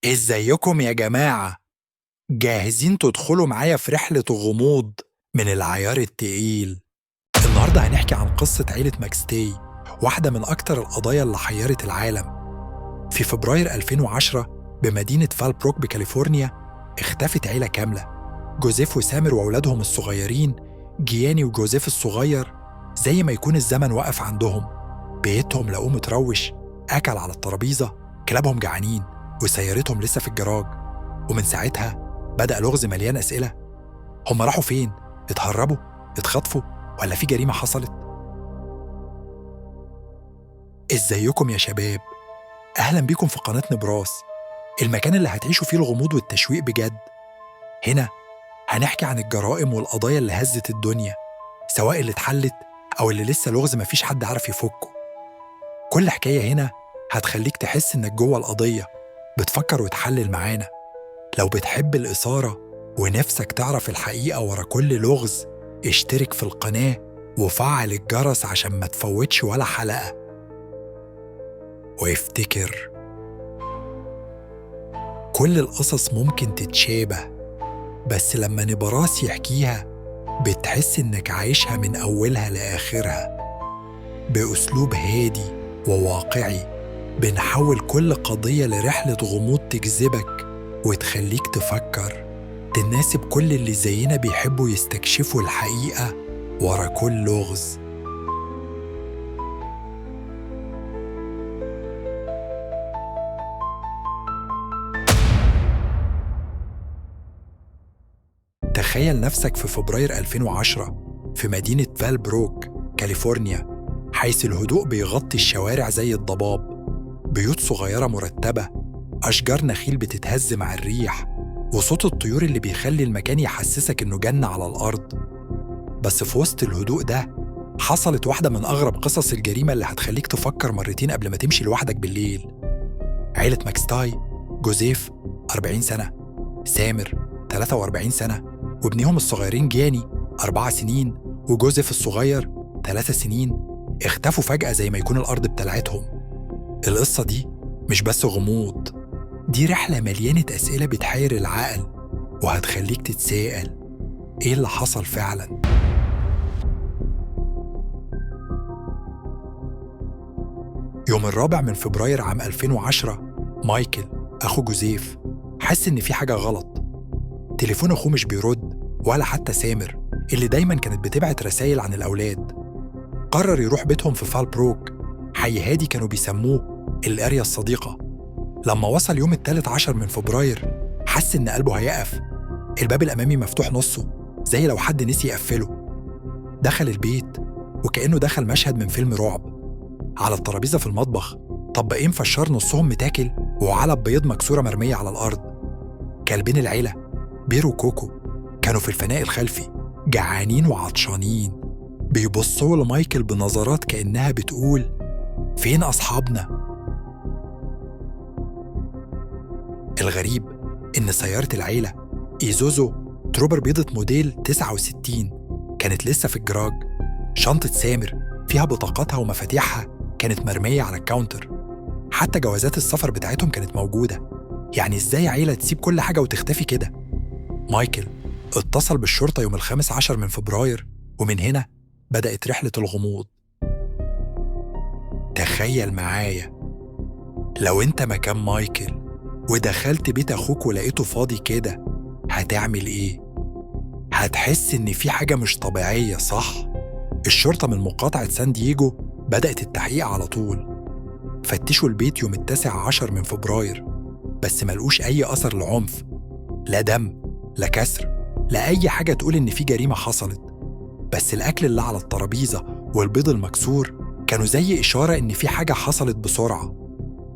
ازيكم يا جماعة؟ جاهزين تدخلوا معايا في رحلة غموض من العيار التقيل؟ النهاردة هنحكي عن قصة عيلة ماكستي، واحدة من أكتر القضايا اللي حيرت العالم. في فبراير 2010 بمدينة فالبروك بكاليفورنيا اختفت عيلة كاملة، جوزيف وسامر وأولادهم الصغيرين، جياني وجوزيف الصغير. زي ما يكون الزمن وقف عندهم. بيتهم لقوه متروش، أكل على الترابيزة، كلابهم جعانين، وسيارتهم لسه في الجراج. ومن ساعتها بدأ لغز مليان أسئلة. هم راحوا فين؟ اتهربوا؟ اتخطفوا؟ ولا في جريمة حصلت؟ ازيكم يا شباب؟ أهلا بيكم في قناة نبراس، المكان اللي هتعيشوا فيه الغموض والتشويق بجد. هنا هنحكي عن الجرائم والقضايا اللي هزت الدنيا، سواء اللي اتحلت أو اللي لسه لغز مفيش حد عارف يفكه. كل حكاية هنا هتخليك تحس إنك جوه القضية، بتفكر وتحلل معانا. لو بتحب الإثارة ونفسك تعرف الحقيقة ورا كل لغز، اشترك في القناة وفعل الجرس عشان ما تفوتش ولا حلقة. وافتكر، كل القصص ممكن تتشابه، بس لما نبراس يحكيها بتحس إنك عايشها من أولها لآخرها. بأسلوب هادي وواقعي بنحول كل قضية لرحلة غموض تجذبك وتخليك تفكر، تناسب كل اللي زينا بيحبوا يستكشفوا الحقيقة ورا كل لغز. تخيل نفسك في فبراير 2010 في مدينة فالبروك، كاليفورنيا، حيث الهدوء بيغطي الشوارع زي الضباب. بيوت صغيرة مرتبة، أشجار نخيل بتتهز مع الريح، وصوت الطيور اللي بيخلي المكان يحسسك إنه جنة على الأرض. بس في وسط الهدوء ده حصلت واحدة من أغرب قصص الجريمة اللي هتخليك تفكر مرتين قبل ما تمشي لوحدك بالليل. عيلة ماكستاي، جوزيف 40 سنة، سامر 43 سنة، وابنهم الصغيرين جاني 4 سنين، وجوزيف الصغير 3 سنين، اختفوا فجأة زي ما يكون الأرض ابتلعتهم. القصة دي مش بس غموض، دي رحلة مليانة أسئلة بتحير العقل وهتخليك تتساءل إيه اللي حصل فعلاً. يوم 4 من فبراير عام 2010 مايكل أخو جوزيف حس إن في حاجة غلط. تليفون أخوه مش بيرد، ولا حتى سامر اللي دايماً كانت بتبعت رسائل عن الأولاد. قرر يروح بيتهم في فالبروك، حي هادي كانوا بيسموه القرية الصديقة. لما وصل يوم 13 من فبراير حس إن قلبه هيقف. الباب الأمامي مفتوح نصه زي لو حد نسي يقفله. دخل البيت وكأنه دخل مشهد من فيلم رعب. على الترابيزة في المطبخ طبقين فشار نصهم متاكل وعلب بيض مكسورة مرمية على الأرض. كلبين العيلة بيرو وكوكو كانوا في الفناء الخلفي، جعانين وعطشانين، بيبصوا لمايكل بنظرات كأنها بتقول فين أصحابنا؟ الغريب إن سيارة العيلة إيزوزو تروبر بيضة موديل 69 كانت لسه في الجراج. شنطة سامر فيها بطاقاتها ومفاتيحها كانت مرمية على الكاونتر. حتى جوازات السفر بتاعتهم كانت موجودة. يعني إزاي عيلة تسيب كل حاجة وتختفي كده؟ مايكل اتصل بالشرطة يوم 15 من فبراير، ومن هنا بدأت رحلة الغموض. تخيل معايا، لو أنت مكان مايكل ودخلت بيت أخوك ولقيته فاضي كده، هتعمل إيه؟ هتحس إن في حاجة مش طبيعية، صح؟ الشرطة من مقاطعة سان دييجو بدأت التحقيق على طول. فتشوا البيت يوم 19 من فبراير، بس ملقوش أي أثر لعنف، لا دم، لا كسر، لا أي حاجة تقول إن في جريمة حصلت. بس الأكل اللي على الترابيزة والبيض المكسور كانوا زي إشارة إن في حاجة حصلت بسرعة.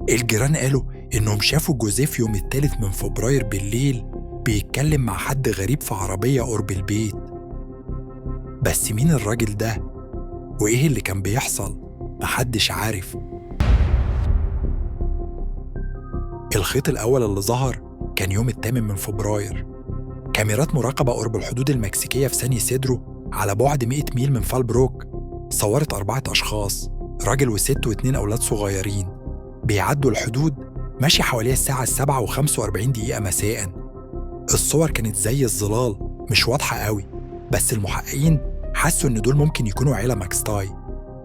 الجيران قالوا إنهم شافوا جوزيف يوم 3 من فبراير بالليل بيتكلم مع حد غريب في عربية قرب البيت. بس مين الراجل ده؟ وإيه اللي كان بيحصل؟ محدش عارف. الخيط الأول اللي ظهر كان يوم 8 من فبراير. كاميرات مراقبة قرب الحدود المكسيكية في سان يسيدرو على بعد 100 ميل من فالبروك صورت 4 أشخاص، راجل وست و2 أولاد صغيرين، بيعدوا الحدود ماشي حواليها الساعة 7:45 مساء. الصور كانت زي الظلال، مش واضحة قوي، بس المحققين حسوا إن دول ممكن يكونوا عيلة ماكستاي.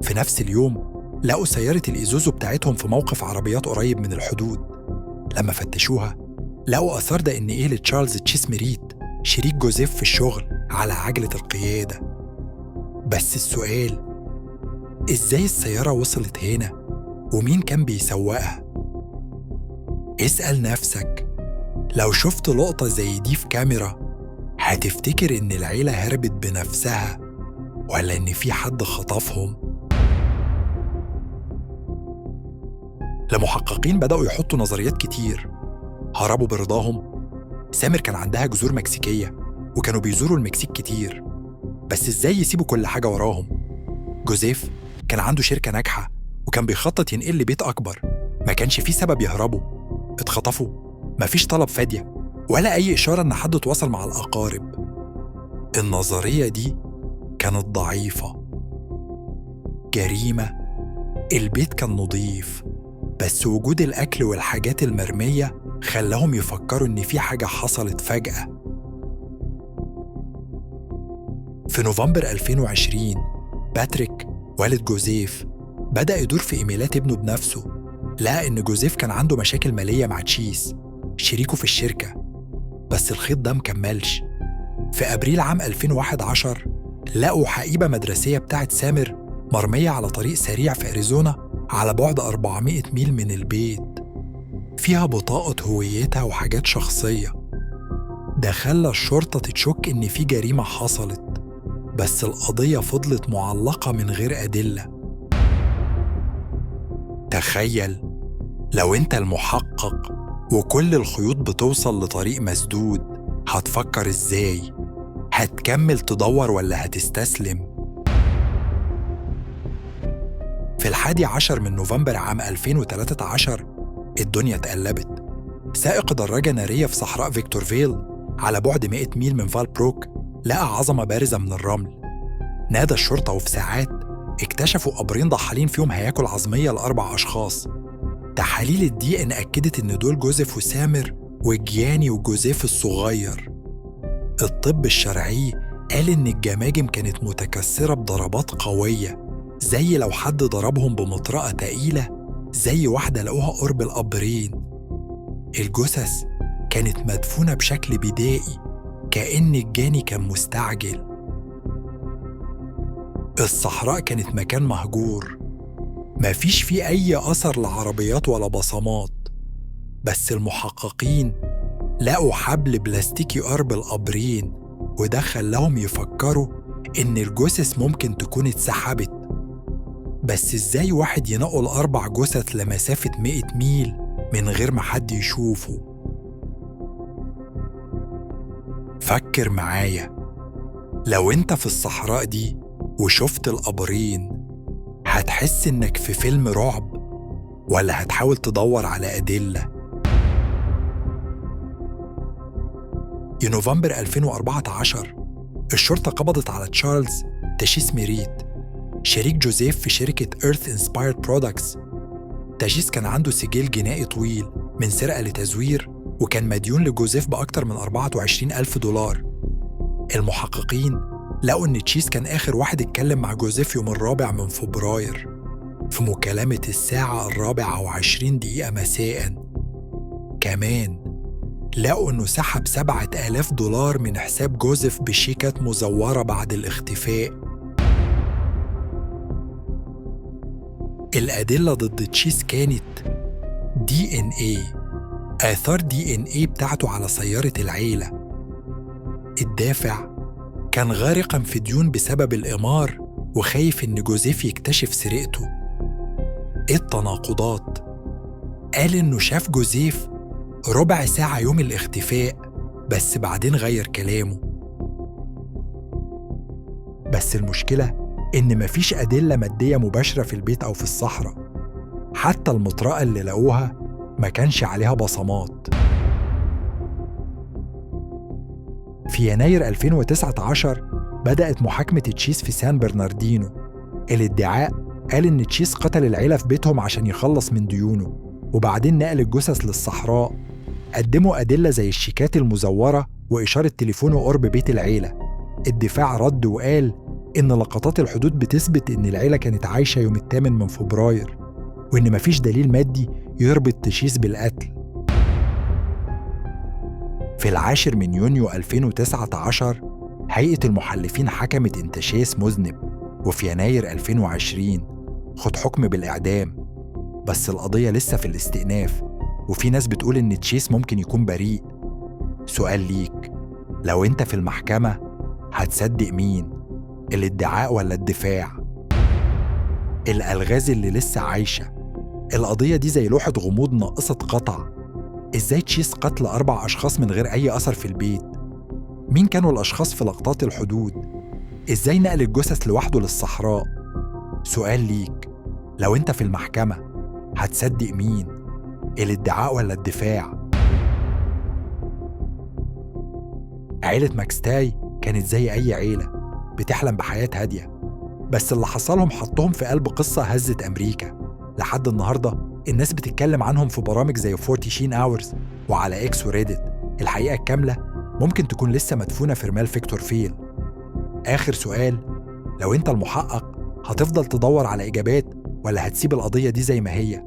في نفس اليوم لقوا سيارة الإيزوزو بتاعتهم في موقف عربيات قريب من الحدود. لما فتشوها لقوا آثار DNA لتشارلز تشيس ميريت، شريك جوزيف في الشغل، على عجلة القيادة. بس السؤال، إزاي السيارة وصلت هنا؟ ومين كان بيسوقها؟ اسأل نفسك، لو شفت لقطة زي دي في كاميرا هتفتكر إن العيلة هربت بنفسها ولا إن في حد خطفهم؟ المحققين بدأوا يحطوا نظريات كتير. هربوا برضاهم؟ سامر كان عندها جذور مكسيكية وكانوا بيزوروا المكسيك كتير، بس إزاي يسيبوا كل حاجة وراهم؟ جوزيف كان عنده شركة ناجحة وكان بيخطط ينقل لبيت أكبر، ما كانش فيه سبب يهربوا. اتخطفوا، مفيش طلب فدية ولا أي إشارة إن حد تواصل مع الأقارب. النظرية دي كانت ضعيفة. جريمة؟ البيت كان نظيف، بس وجود الأكل والحاجات المرمية خلاهم يفكروا إن في حاجة حصلت فجأة. في نوفمبر 2020 باتريك والد جوزيف بدأ يدور في إيميلات ابنه بنفسه. لقى إن جوزيف كان عنده مشاكل مالية مع تشيس شريكه في الشركة، بس الخيط ده مكملش. في أبريل عام 2011 لقوا حقيبة مدرسية بتاعت سامر مرمية على طريق سريع في أريزونا على بعد 400 ميل من البيت، فيها بطاقة هويتها وحاجات شخصية. ده خلى الشرطة تشك إن في جريمة حصلت، بس القضية فضلت معلقة من غير أدلة. تخيل لو أنت المحقق وكل الخيوط بتوصل لطريق مسدود، هتفكر إزاي؟ هتكمل تدور ولا هتستسلم؟ في 11 من نوفمبر عام 2013 الدنيا اتقلبت. سائق دراجة نارية في صحراء فيكتورفيل على بعد 100 ميل من فالبروك لقى عظمة بارزة من الرمل. نادى الشرطة وفي ساعات اكتشفوا قبرين ضحالين فيهم هياكل عظمية ل4 أشخاص. تحاليل الدي إن أكدت إن دول جوزيف وسامر وجياني وجوزيف الصغير. الطب الشرعي قال إن الجماجم كانت متكسرة بضربات قوية، زي لو حد ضربهم بمطرقة تقيلة، زي واحدة لقوها قرب القبرين. الجثث كانت مدفونة بشكل بدائي، كأن الجاني كان مستعجل. الصحراء كانت مكان مهجور، مفيش فيه أي أثر لعربيات ولا بصمات، بس المحققين لقوا حبل بلاستيكي قرب القبرين، وده خلاهم يفكروا إن الجثث ممكن تكون اتسحبت. بس إزاي واحد ينقل 4 جثث لمسافة 100 ميل من غير ما حد يشوفه؟ فكر معايا، لو انت في الصحراء دي وشفت القبرين، هتحس انك في فيلم رعب ولا هتحاول تدور على أدلة؟ في نوفمبر 2014 الشرطة قبضت على تشارلز تشيس ميريت، شريك جوزيف في شركة Earth Inspired Products. تشيس كان عنده سجل جنائي طويل من سرقة لتزوير، وكان مديون لجوزيف بأكتر من $24,000. المحققين لقوا إن تشيس كان آخر واحد اتكلم مع جوزيف يوم 4 من فبراير في مكالمة الساعة 4:20 مساء. كمان لقوا إنه سحب $7,000 من حساب جوزيف بشيكات مزورة بعد الاختفاء. الأدلة ضد تشيس كانت DNA، آثار DNA بتاعته على سيارة العيلة. الدافع كان غارقاً في ديون بسبب الإمار وخايف إن جوزيف يكتشف سرقته. التناقضات، قال إنه شاف جوزيف ربع ساعة يوم الاختفاء، بس بعدين غير كلامه. بس المشكلة إن مفيش أدلة مادية مباشرة في البيت أو في الصحراء، حتى المطرقة اللي لقوها ما كانش عليها بصمات. في يناير 2019 بدأت محاكمة تشيس في سان برناردينو. الادعاء قال إن تشيس قتل العيلة في بيتهم عشان يخلص من ديونه، وبعدين نقل الجثث للصحراء. قدموا أدلة زي الشيكات المزورة وإشارة تليفون وقرب بيت العيلة. الدفاع رد وقال إن لقطات الحدود بتثبت إن العيلة كانت عايشة يوم 8 فبراير، وإن مفيش دليل مادي يربط تشيس بالقتل. في 10 يونيو 2019 هيئة المحلفين حكمت إن تشيس مذنب، وفي يناير 2020 خد حكم بالإعدام. بس القضية لسه في الاستئناف، وفي ناس بتقول إن تشيس ممكن يكون بريء. سؤال ليك، لو أنت في المحكمة هتصدق مين؟ الادعاء ولا الدفاع؟ الألغاز اللي لسه عايشة. القضية دي زي لوحة غموض ناقصة قطع. إزاي تشيس قتل 4 أشخاص من غير أي أثر في البيت؟ مين كانوا الأشخاص في لقطات الحدود؟ إزاي نقل الجثث لوحده للصحراء؟ سؤال ليك، لو أنت في المحكمة هتصدق مين؟ الادعاء ولا الدفاع؟ عيلة ماكستاي كانت زي أي عيلة بتحلم بحياة هادية، بس اللي حصلهم حطهم في قلب قصة هزت أمريكا. لحد النهاردة الناس بتتكلم عنهم في برامج زي 40 Hours وعلى إكس وريدت. الحقيقة الكاملة ممكن تكون لسه مدفونة في رمال فيكتور فيل. آخر سؤال، لو أنت المحقق هتفضل تدور على إجابات ولا هتسيب القضية دي زي ما هي؟